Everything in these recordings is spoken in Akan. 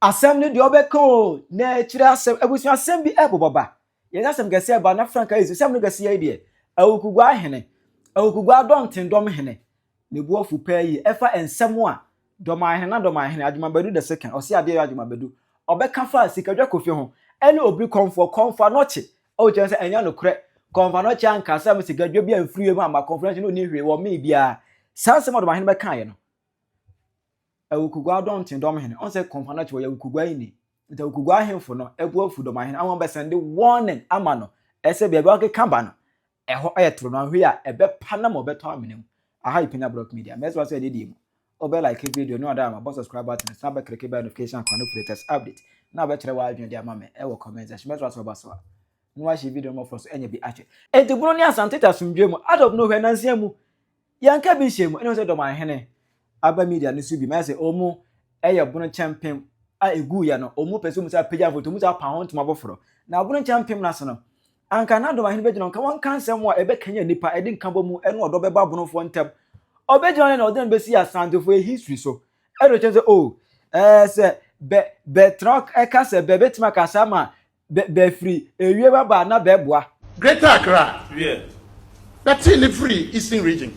asɛm ne de obɛko na kyerɛ asɛm abusu asɛm bi ɛbobaba yɛn asɛm gɛsɛ aba na franka yi sɛm no gɛsɛ yi de Awukugua hene Awukugua dɔnten dɔm hene ne buafu pɛ yi ɛfa ensɛm a Dormaahene adwumabadu the second ɔsi ade adwumabadu ɔbɛka fa sikadwa kofi ho ɛne obri Kongo Anokye o kyerɛ sɛ ɛnya no korɛ Kongo Anokye ankasa mu sikadwa bi amfiri mu ama conference no ni hwe wɔ me bia saa sɛm Dormaahene bɛka yɛ no Awukugua dɔnten dɔm hene on sɛ Kongo Anokye wɔ Awukugua yi ni nti Awukugua ahemfo no ebuafu Dormaahene awon bɛsɛnde warning ama no ɛsɛ bia bɛ ɔkeka ba no ɛhɔ ɛyɛ toro no hwe a ɛbɛpa na mo bɛtɔ amenem aha Penyah block media mɛsɛ wasɛ de di mu obe like video no ada ma subscribe button snap back click bell notification and the latest update na ba kyerɛ wa adwene dia ma me e wo comment section mɛsɛ wasɛ baso no wa shi video mo for so enya bi ache entibunu ne asanteta sumdwe mu out of nowhere nansia mu yanka bi hye mu ene sɛ Dormaahene aba media no su bi mɛsɛ omu ɛyɛ bunu champion a egu ya no omu pɛsɛ mu sɛ Penyah photo mu sɛ pa ho ntoma boforo na bunu champion na so no anka na Dormaahene be gino nka won kan sɛm a ebe kanya nipa edi nka bɔ mu ene odo bɛba bunu fo ntem obejone na odin be see Asantehene for history so ero che say oh say be truck e ka say be betima kasa ma be free ewie baba na be boa Greater Accra that in the free eastern region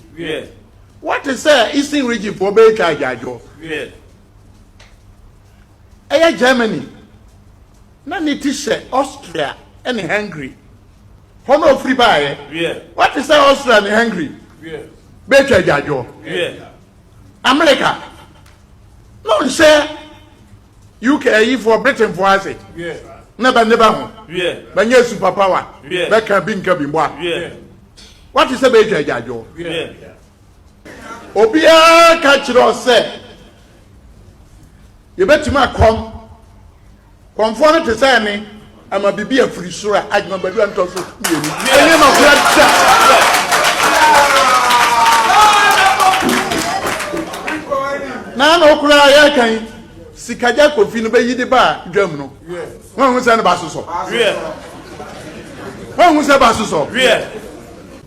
what is say eastern region for be ka jajo Germany na ni ti say Austria and Hungary hono free buy what is say Austria and Hungary Better jajo. America. No say UK for Britain for us. Never home. But yes superpower. Beka binka bimwa. What is a better jajo? Obia catch us say. You bet you might come. Conform to say me. I'm a baby of free sura. I can be doing to na no kura ya kan sikaja kofi no be yidi ba dwam no won hu se ne ba soso won hu se ba soso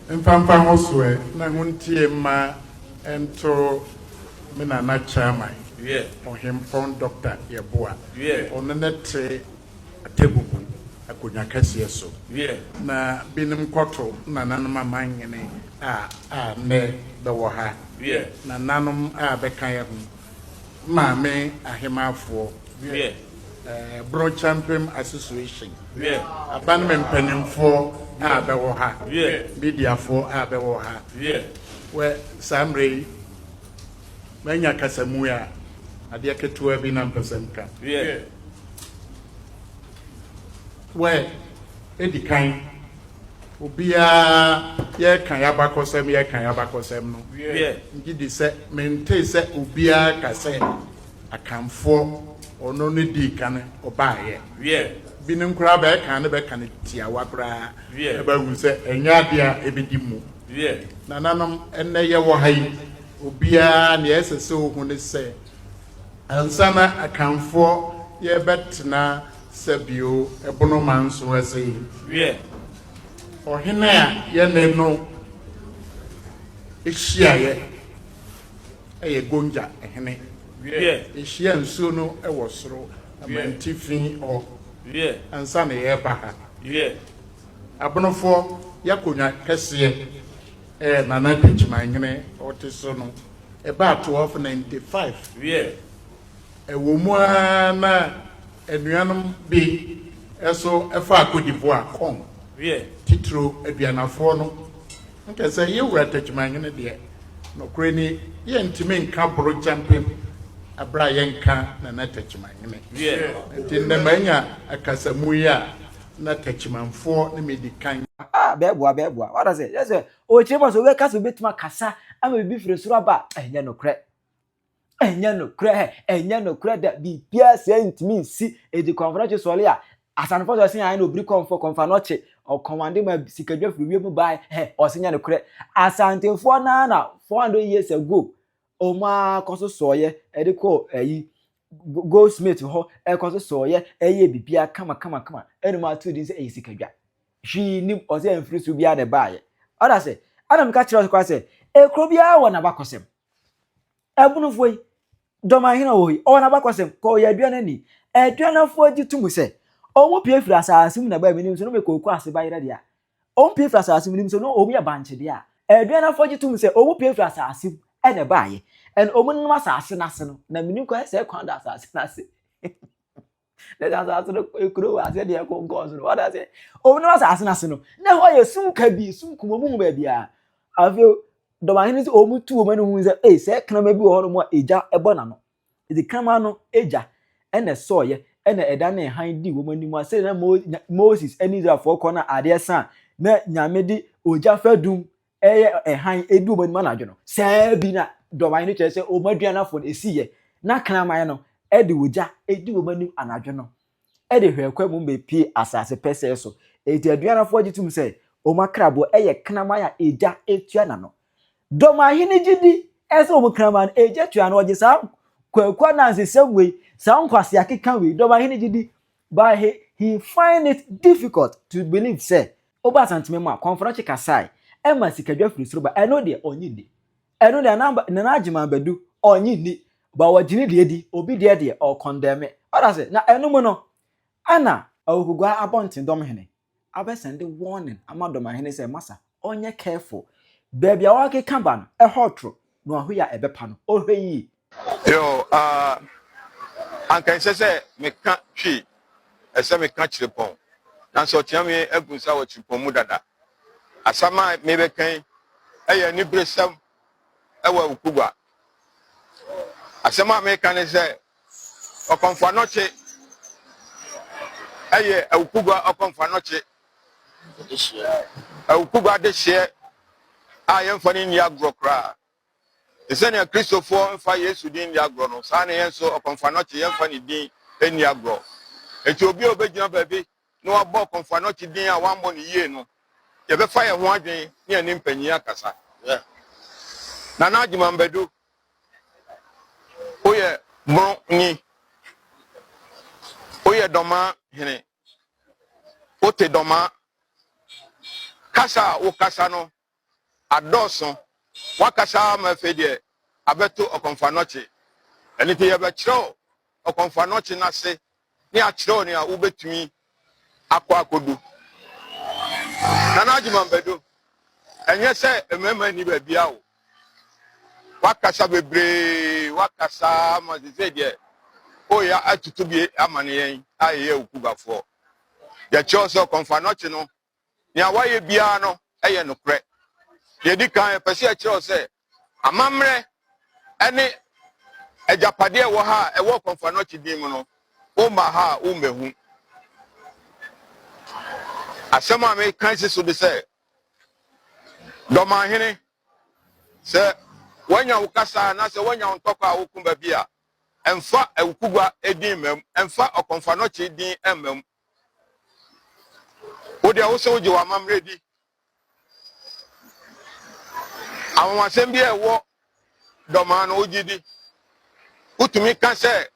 mfamfa ho so e na huntie ma ento me na chairman ohempon doctor yeboa ono nete atebubu akonya kase so na binim kwoto na nanom amanyene a ne be wo ha na nanom a be kan ya Mame ahemafo bro champion association abandonment penimfo abewo ha media fo abewo ha we samre manya kasamu ya ade ketua bi na mpesemka we edikan obia ye kan ya bakosem no ngidi se mente se obia ka se akamfo ono ne di kan obaye binim kura ba kan ne be kan tia wa kura e ba hu se enya dia ebedi mu na nanom enne ye wo hai obia ne esese ohu ne se ansana akamfo ye betna sabio ebono manso ase ohene a ye ne no ehia ye gonja ehene ehia nsuo no ewo soro amantifin o ansa na ye ba ha abonofo yakonya kese nana pechimanyene otiso no eba 1295 ewo mu na enuanom bi eso efa akodivo akon titro aduanafo no nke se ye wura pechimanyene de no kreni ye ntime nka bro champion abra ye nka nana pechimanyene ntinne manya akasamu ya na techimanfo ne medikan beboa what does it yes o chema so we kasa betima kasa ama bibi fire soro ba enye no kre da bibia se ntimi si edi conference sole a asanfo so sin an obri Kongo Anokye o commande ma sikadwa firi wiemu bai o senya no kre Asantehene na 400 years ago o ma koso soye edi ko ayi Goldsmith ho ekoso soye eye bibia kama enu ma to din se eyi sikadwa hwi nim o se amfiri so bia de baaye oda se adam ka kire kwa se ekro bia wo na bakosem ebunu foi Dormaahene wo yi o na bakosem ko ya aduane ni aduanafo agi tum sɛ ɔmo pie firi asase mu na ba menim so no mekɔkɔ ase ba yere de a ɔmo pie firi asase mu nim so no ɔmo yɛ banche de a aduanafo agi tum sɛ ɔmo pie firi asase mu ɛna ba ayɛ and ɔmo nom asase n'ase no na menim kɔ sɛ kwan da asase n'ase let us no ekuro ase de ɛkɔnkɔ so no what I say ɔmo nom asase n'ase no na hɔ yɛ sum ka bi sum kumomu ba bia afei Dormaahene sɛ ɔmo tu ɔmo no hu sɛ sɛ krama bi wɔ hɔ no mo a egya ɛbɔ na no edi krama no egya ɛna sɔɔyɛ ɛna ɛda ne han di wɔn anim ase na Moses ɛne Israelfoɔ kɔ na adeɛ san na nyame di ogya fadum ɛyɛ ɛhan edi wɔn anim anadwo no saa bi na Dormaahene kyerɛ sɛ wɔn aduanafo no esi yɛ na kraman no ɛde ogya edi wɔn anim anadwo no ɛde hwɛ kwa mu bepie asase pɛsɛ so eti aduanafo gye tum sɛ wɔn akrabo ɛyɛ kraman a egya etua na no Dormaahene gidi ɛsɛ wɔn kraman egya tua na ɔgye saa kwa na nsesɛm wei saa nkwase akeka wei Dormaahene gidi but he find it difficult to believe say oba asanteme ma konfrɔche kasai ema sikadwa firi soro ba ɛno de onyi ni ɛno de na agyeman badu onyi ni ba wagine de edi obi de o condemn ora say na ɛno mu no ana Awukugua abonten Dormaahene abesende warning ama Dormaahene say masa onye careful baby a wakeka ba no ɛhotro no ahoya ɛbepa no ohwe Yo, anka say meka twi ese meka chirepon na so tia me agunsa wa chirepon mu dada asama me be kan eye ni bresam ewa Awukugua asama me kan say okonfo anoche eye Awukugua okonfo anoche Awukugua de hye ayemfa ni agro kra Isenia Christopher mfa Yesu din ya agro no saa ne yenso okonfa noche yemfa ni din eni agro eti obi obegyina baabi no abo okonfa noche din a wambo ni yie no ye be fa ye ho adwen ne ani Penyah akasa na na agyeman badu oye bron ni oye Dormaahene ote doma kasa o kasa no adoso wakasa ma fedie abeto okonfa noche eni te ye be kiro okonfa noche na se ni a kiro ni a ubetumi akwa akodu na agyeman badu enye se emema ni ba bia o wakasa bebre wakasa ma ze die o ya atutu bi amane yen aye Awukugafo ya kiro se okonfa noche no ni awaye bia no eye no kre yedi kan pese a kiro se amamre ene ejapade wo ha ewo okonfa noche din mu no o ma ha o mehu asema me kan se so de se Dormaahene se wanya ukasa na se wanya ontoko a wokumba bia emfa Awukugua edin mem emfa okonfa noche din emem o de wo se oje wa mamre di awon asem bia ewo Dormaahene ogidi utumi kan se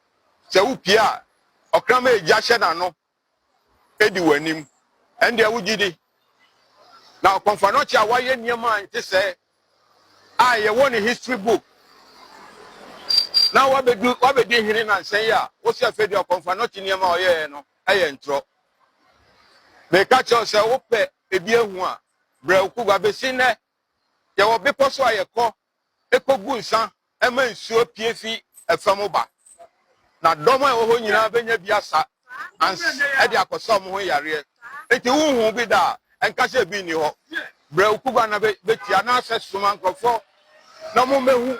upia okrama eja hye na no edi wanim ende awugidi na okonfa noche awaye niema nte se ye won history book na wabedi hene na nsen ya wo se afedi okonfa noche niema oye no eye ntro me ka cho se wo pe ebi ehu a bra Awukugua besi ne ye wo bepo so ayeko ekogu nsan ema nsuo piefi efam ba na doma wo ho nyina benya biasa ans e de akoso mo ho yare enti hu bi da enka se bi ni ho bra Awukugua na betia na ase suma nkofo na mo mehu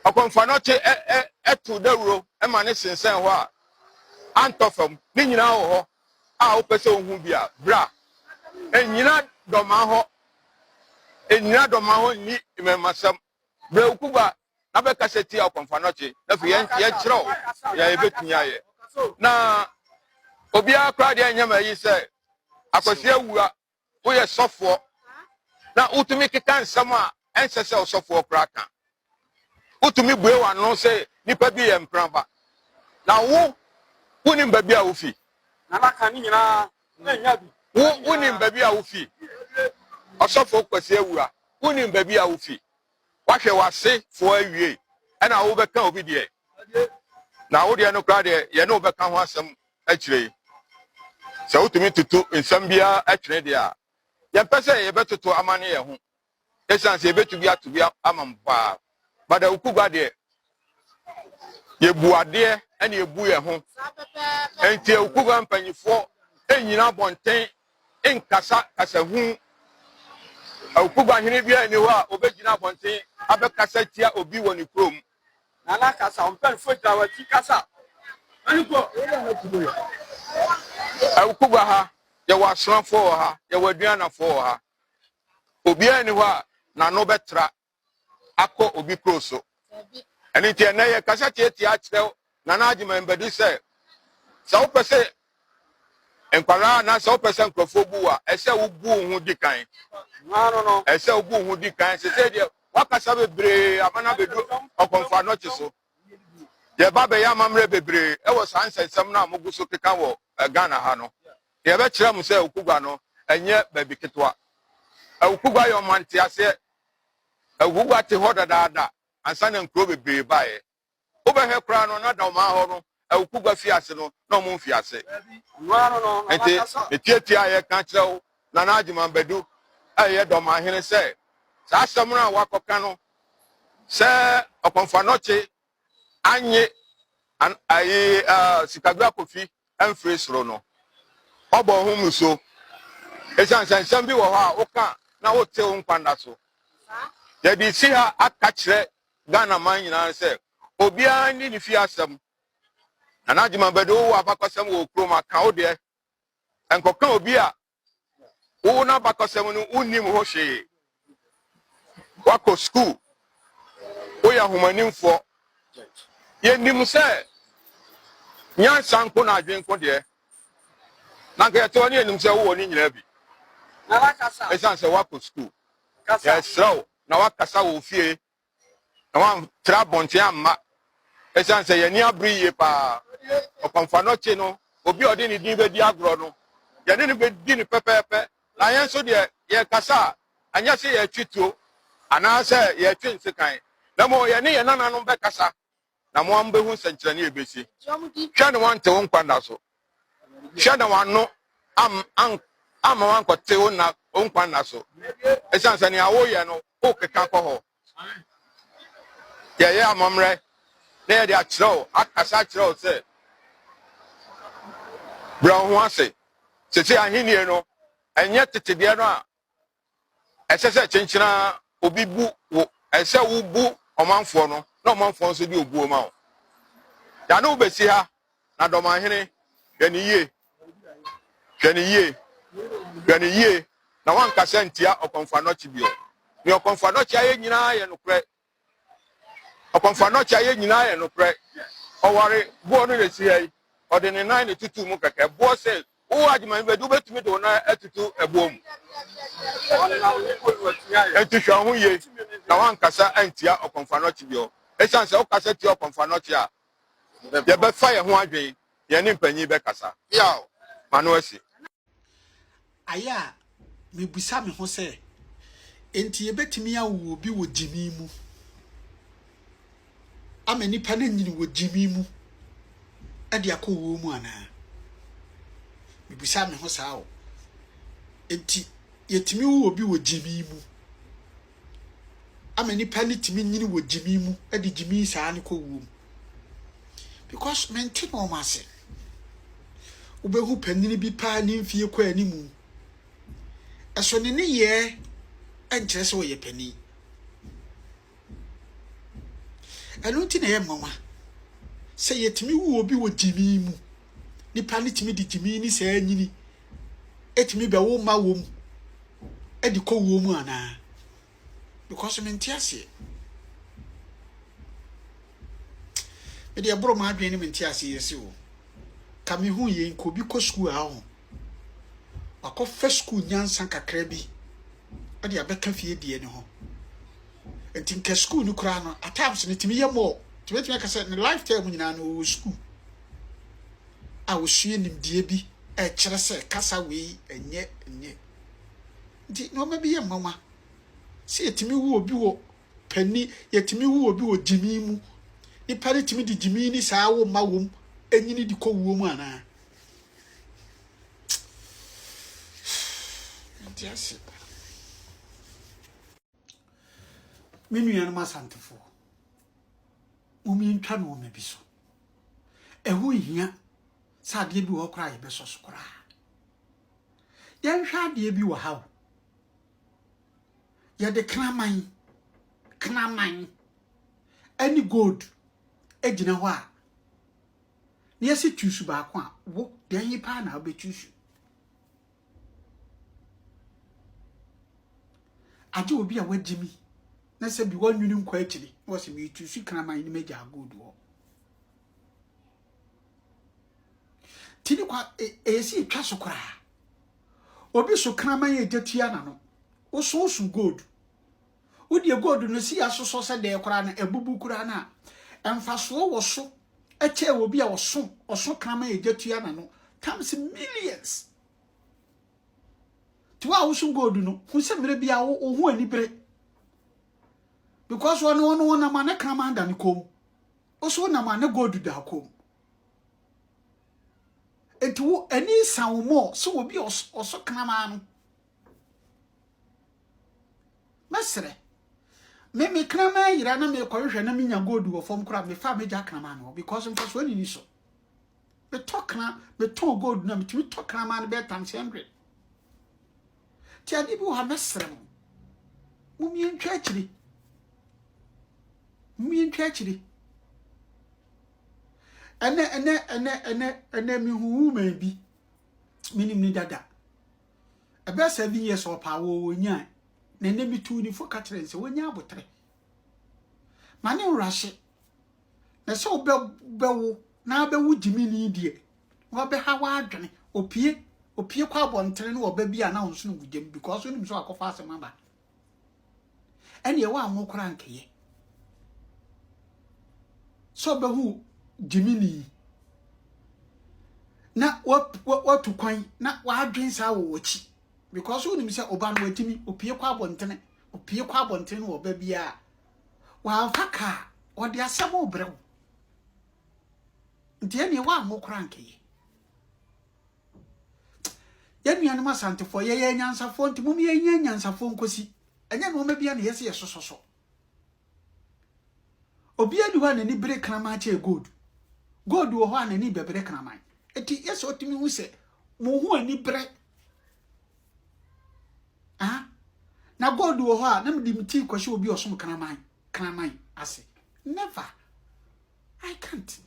okonfa noche etu dawuro e ma ne sensen ho a antofam ni nyina ho a wo pese ohun bia bra enyina Dormaahene ni memasam bra Awukugua na be kaseti okonfa noche na fi ye kiro ya ebetunya ye na obi akra de nyama yi se akwasi awua wo ye sofo na utumi keka nsam a ensese osofo kra ka utumi bue wa no se nipa bi ye mpraba na wo ni mbabi a wo fi na naka ni nyina na nya bi wo ni mbabi a wo fi osofo kwasi awua wo ni mbabi a wo fi wahwe wase fo awie na wo beka obi de na wo de no kra de ye no be ka ho asem akire se wotumi tutu nsam bia atwene de a ye pese ye betutu amane ye ho esan se betu bia to bia amampa bada Awukugua de ye buade ene ye bu ye ho enti Awukugua mpanyifo enyina bonten enkasa kasa hu Awukugua hene bia ni ho a obegina bonten abekasa tia obi woni krom na na kasa mpanyifo dawati kasa aniko Awukugua ha ye wasranfo ha ye waduanafo ha obi ani ho a na no betra akọ obi kroso eni tie na ye kasa tie akire na na agima mbedi se wo pese enkwara na se wo pese nkrofo bu a ese wo bu hu dikan no ese wo bu hu dikan se de wakasa bebre amana bedu okonfa no chiso ye ba be ya mamre bebre e wo sansensem na amoguso keka wo Ghana ha no ye be kire mu se Awukugua no enye baby ketwa Awukugua yo mante ase Awukugua te ho dadaada ansa na nkro bebre bae obehwe kra no na Dormaahene no Awukugua fi ase no na mo fi ase no ente etiatia ye ka kire wo na na agima bedu aye Dormaahene se sa asem na wakoka no se okonfa noche anye aye sikagua kofi emfre soro no obo ho muso esansan bi wo ha oka na wote nkwanda so ya di si ha aka kire Ghana man nyina se obia ni fi asem na agima bedo wo abakosem wo kroma ka wo de enkoka obi a wo na abakosem no unim ho hwe wako school wo ya humanimfo ye nim se nya sanko na adwenko de na ka yeto ni enim se wo ni nyina bi na wakasa esan se wako school kasa yes na wakasa wo fie na wan tra bonte amma esan se ye ni abri ye pa okonfa no che no obi odi ni din be di agro no ye ni be di ni pepepe na yen so de ye kasa anya se ye twituo ana se ye twinse kan na mo ye ni ye nana no be kasa na mo ambe hu senkyere ne ebesi hwa ne wante won kwanda so hwa na wano ama wan kote won na won kwanda so esanse ne awo ye no o keka ko ho ye amamre na ye de akiro akasa akiro se brown ho ase se ahenie no enye tetede no a esese chenchina obi bu wo ese wo bu omanfo no na omanfo nso di obuo ma o ya no besi ha na Dormaahene hwani yie na wan kasa ntia okonfa no chibio ni okonfa no chia ye nyina ye no kre okonfa no chia ye nyina ye no kre oware buo no resi hai ode ne nan ne tutu mu kaka buo se wo agima be du betumi do na atutu ebuo mu enti hwa ho ye na wan kasa antia okonfa no chibio esan se o kasa tia okonfa no chia ye be fa ye ho adwen ye ne mpanyi be kasa ya manu asi aya mebusa me ho se enti ye betimi awu obi wo jimi mu amani pa na nyini wo jimi mu ade akowo mu ana mebusa me ho saa o enti yetimi wo obi wo jimi mu amani pa ni timi nyini wo jimi mu ade jimi saa ne kowo mu because maintain o mase ubehu panini bi pa ni mfie kwa animu eso ne ye enkyere se wo ye pani anu ti na ye mama se yetimi wo obi wo jimi mu nipa ni timi di jimi ni saa nyini etimi be wo ma wo mu edi ko wo mu ana because mentiase edi abro ma adwen ni mentiase yesi wo kami hu ye nko bi ko school a ho akọ first school nyansa kakra bi ade abeka fie die ne ho enti nke school ni kura no at times ne timi ye mo timi ka se ne lifetime nyina no school a wo sue nim die bi e kire se kasa we enye ndi no ma bi ye mama se yetimi wu obi wo pani yetimi wu obi wo jimi mu nipa ne timi di jimi ni saa wo ma wom enyini di ko wo mu ana ntiase menu ya no Asantefo umi ntwa no me biso ehu hia sa de bi wo kra ye beso so kra ye hwa de bi wo hawo ye de knaman any gold ejina ho a ne yesi twusu ba ko a wo de yi pa na be twusu aje obi a wagimi na se bi wonwini nkwa akiri wo se mi twusu knaman ni meja gold wo tini kwa yesi twa so kra obi so knaman ye jatua na no wo so gold udi gold no si asoso se de kra na ebubu kra na emfaso wo so eche obi a wo so knaman ye jatua na no times millions tiwa wo so gold no hu se mere bia wo hu ani bere because one na man knaman da ni kom oso na man gold da kom enti ani san mo so obi oso knaman no mesre me knaman yira na me kwehwe na minya gold wo fom kra me fa me ja knaman no because mfa so ani ni so me to gold na me timi to knaman be times 100 ti adi bi wo ha mesre mo mu mi ntwa akiri ene mi hu ma bi minim ni dada ebe 7 years opa wo nya na ne bi tu ni fo ka kire nse wonya abotre mane nrahye na se obewo na abewu jimi ni die wo be ha wa adwene opie kwa abontere ne oba bi ana onso no gudem because onim so akofa asem ba ene ye wa anwokora nkeye so behu jimini na watu kwan na wadwen sa wo wachi because woni mi se oba no watimi opie kwa abontene wo ba bia wa faka odi asem obrew ntie ne wa anwokora nkeye yenu ma Asantefo ye nyansafo ntimum ye nyansafo nkosi enya no ma bia ne yesi yesososo obi aduwa na ni bere krama che gold wo ho na ni bebere krama eti yeso otimi hu se mo hu ani bere na gold wo ho na mdi mti kwahye obi osom krama ase never I can't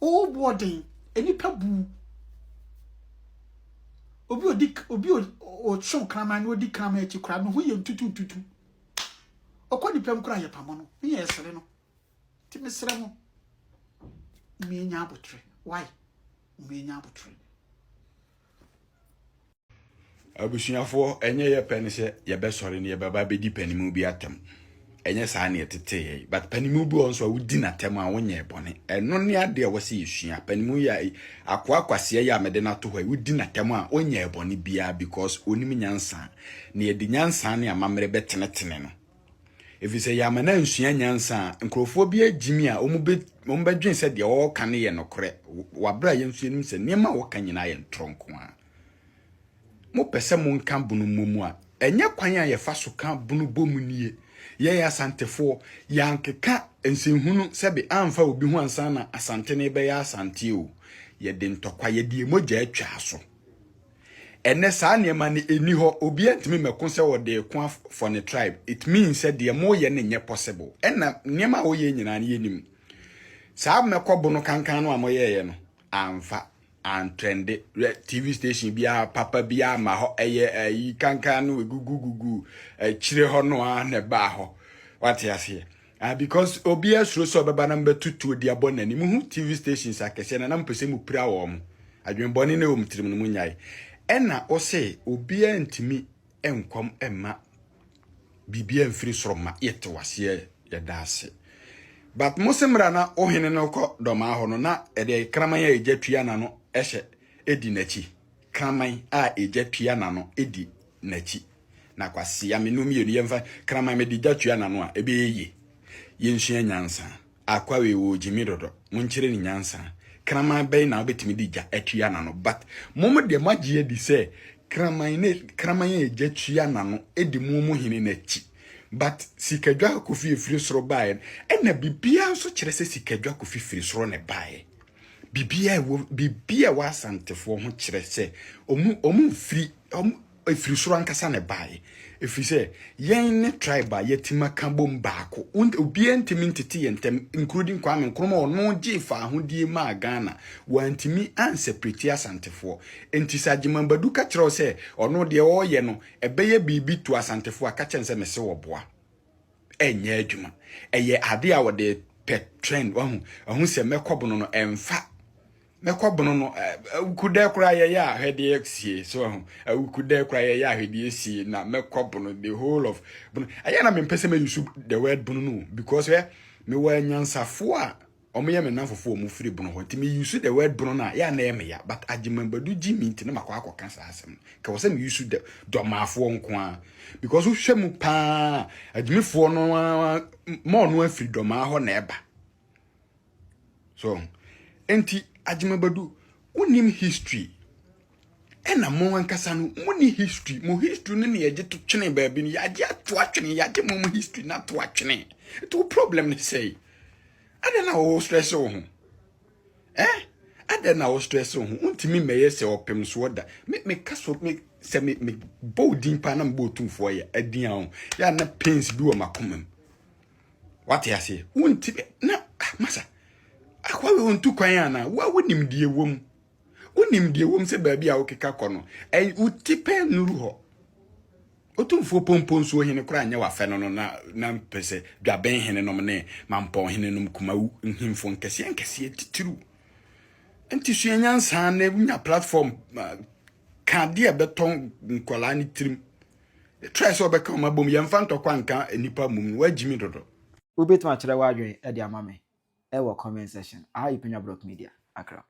oh boarding eni pabu obi osom krama ni odi krama echi kra no hu ye ntutu okodi pem kura ye pamono ni yesere no ti mesere mo mi nya abotre why mi nya abotre abusuafo enye ye pene se ye be sori ne ye baba be di panimu bi atem enye saa ne tete ye but panimu bi onso wudi na tem a wonye bone eno ne ade a wose yesua panimu ya akwakwase ya mede na to hwa wudi na tem a wonye bone bia because onim nyansa ne ye di nyansa ne amamre betenetene no efise ya mana nsua nyansa nkrofo bi agimi a ombedwen se de o ka ne ye nokre wabra ye nsua nim se niema wo ka nyina ye ntronko a mo pese mo nka bunu momu a enye kwan a ye fa so ka bunu bomu nie ye ya Asantefo ya nkeka ensenhunu sebe amfa obi hu ansa na asante ne be ya asante o ye de ntokwa ye de emoja atwa so ene saa niema ne eni ho obi antimi meko se wo de kwa for the tribe it means said the more ye ne possible ena niema wo ye nyina ne yenim saa meko bo no kankan no amoye ye no amfa and trend TV station bia papa bia ma ho eye yi kankan no gugugugu chire ho no a ne ba ho what you say because obi asuro so beba na mbetutu di abonani mu TV stations akese na mpese mu pira wo mu adwenboni ne wo mtirim no munyai ena o se obi antimi enkom emma bibia mfiri soroma yete wase yedase but musimra na ohene no ko Dormaahene no na ede kraman ya ejatua na no ehye edi nachi kraman a ejatua na no edi nachi na kwase ya menum yenu yemfa kraman me di jatua na no a ebe ye yensua nyansa akwawe wo jimi dodo munchire ni nyansa kraman bɛn na obetimi di ja atua na no but mom de magye di sɛ kraman ye ja tua na no edi mu hene na chi but sikadwa kofi efiri soro bae na bibia so kyerɛ sɛ sikadwa kofi firi soro ne bae bibia wa asantefo ho kyerɛ sɛ omu firi efiri soro ankasa ne bae efiri sɛ yɛn ne tribe yetima kambom baako obi ntimi ntete yentem including Kwame Nkrumah ono gye fa ahodie ma Ghana wantimi anseparate asantefo enti sagimambadu ka kyerɛ sɛ ono de ɔyɛ no ɛbɛyɛ bibi to asantefo aka kyɛn sɛ mese wɔboa ɛnyɛ adwuma ɛyɛ ade a wɔde pet trend wahu sɛ mɛkɔbono no ɛmfa mɛkɔbono no awukudɛ kora yɛ ahwɛde eksie so awukudɛ kora yɛ ahwɛde esie na mɛkɔbono the whole of ayɛ na mempɛsɛ me use the word bono no because me wa nyansafo a ɔmyɛ me nanfofo mu firi bono hɔ ti me use the word bono na ya na ɛme ya but agimambadu gimi nti na makɔ ka sa asɛm ka wɔ sɛ me use the Dormaahene nko a because wo hwɛ mu pa agimifo no ma ɔno afiri Dormaahene na ɛba so enti agimambadu unim history ena mo ankasa no muni history mo history no ne yɛgye to twene baabi no yɛgye ato atwene yɛgye mo history na to atwene to problem ne say ada na wo stress wo ho ada na wo stress wo ho untimi meye se opem so da me kaso me se me boldin pa na mbo Otumfuo ya adin a ya na pains bi wo makomam what ya say untimi na masa akwa we ontu kwan ana wa wonim die wom se baabi a wokeka kɔ no utipe nuru ho Otumfuo pompon so hene kora anya wa fɛ no na mpese dwaben hene nom ne mampɔ hene nom kuma nhimfo nkɛse titiru enti so nyansa na nya platform ka de beton nkola ni tirim try so be ka mabom yɛmfa ntɔkwa nka nipa mum wagimi dodo Ubetuma kyerɛ wadwen e de ama me. Comment section. Penyah Media. Accra.